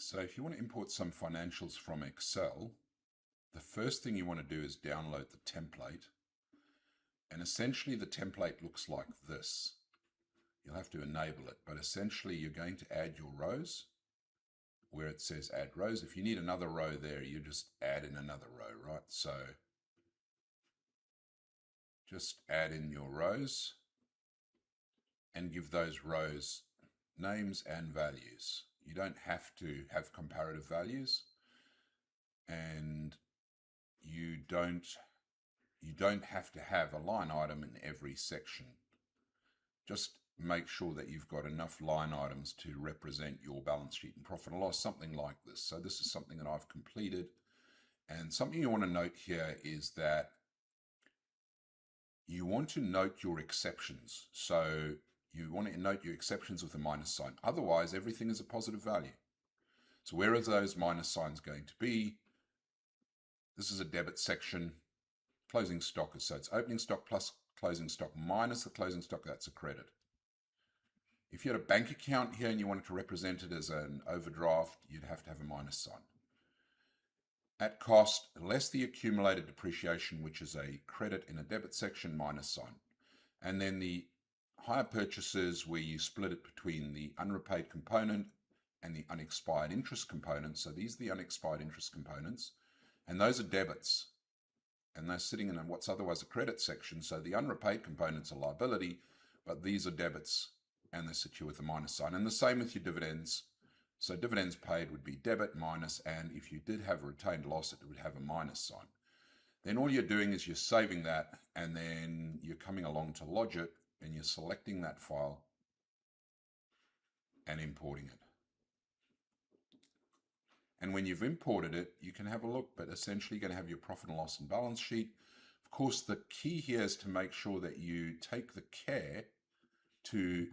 So if you want to import some financials from Excel, the first thing you want to do is download the template. And essentially the template looks like this. You'll have to enable it, but essentially you're going to add your rows where it says add rows. If you need another row there, you just add in another row, right? So just add in your rows and give those rows names and values. You don't have to have comparative values, and you don't have to have a line item in every section. Just make sure that you've got enough line items to represent your balance sheet and profit and loss, something like this. So this is something that I've completed. And something you want to note here is that you want to note your exceptions. So you want to note your exceptions with a minus sign. Otherwise, everything is a positive value. So where are those minus signs going to be? This is a debit section. Closing stock, so it's opening stock plus closing stock minus the closing stock, that's a credit. If you had a bank account here and you wanted to represent it as an overdraft, you'd have to have a minus sign. At cost, less the accumulated depreciation, which is a credit in a debit section, minus sign. And then the hire purchases, where you split it between the unrepaid component and the unexpired interest component. So these are the unexpired interest components, and those are debits. And they're sitting in what's otherwise a credit section. So the unrepaid components are liability, but these are debits, and they sit here with a minus sign. And the same with your dividends. So dividends paid would be debit minus, and if you did have a retained loss, it would have a minus sign. Then all you're doing is you're saving that, and then you're coming along to Logit, and you're selecting that file and importing it. And when you've imported it, you can have a look, but essentially you're going to have your profit and loss and balance sheet. Of course, the key here is to make sure that you take the care to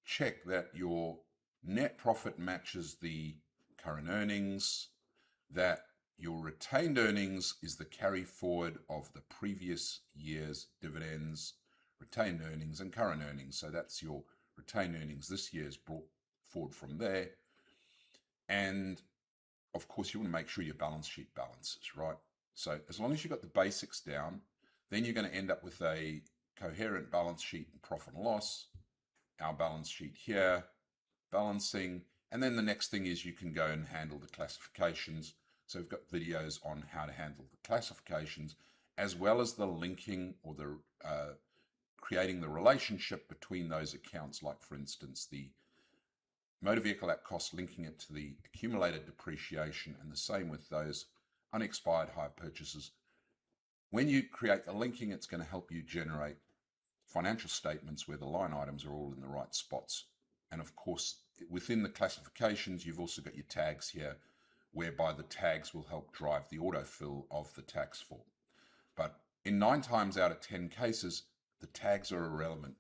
check that your net profit matches the current earnings, that your retained earnings is the carry forward of the previous year's dividends, retained earnings and current earnings. So that's your retained earnings this year's brought forward from there. And of course, you want to make sure your balance sheet balances, right? So as long as you've got the basics down, then you're going to end up with a coherent balance sheet and profit and loss. Our balance sheet here, balancing. And then the next thing is you can go and handle the classifications. So we've got videos on how to handle the classifications, as well as the linking or the creating the relationship between those accounts, like for instance, the motor vehicle at cost, linking it to the accumulated depreciation, and the same with those unexpired hire purchases. When you create the linking, it's going to help you generate financial statements where the line items are all in the right spots. And of course, within the classifications, you've also got your tags here, whereby the tags will help drive the autofill of the tax form. But in 9 times out of 10 cases, the tags are irrelevant.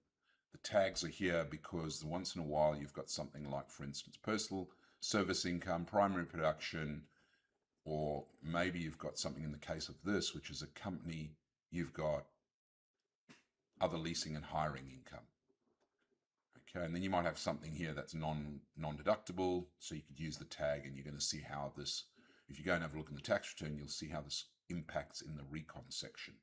The tags are here because once in a while you've got something like, for instance, personal service income, primary production, or maybe you've got something in the case of this, which is a company, you've got other leasing and hiring income. Okay, and then you might have something here that's non-deductible, so you could use the tag, and you're going to see how this, if you go and have a look in the tax return, you'll see how this impacts in the recon section.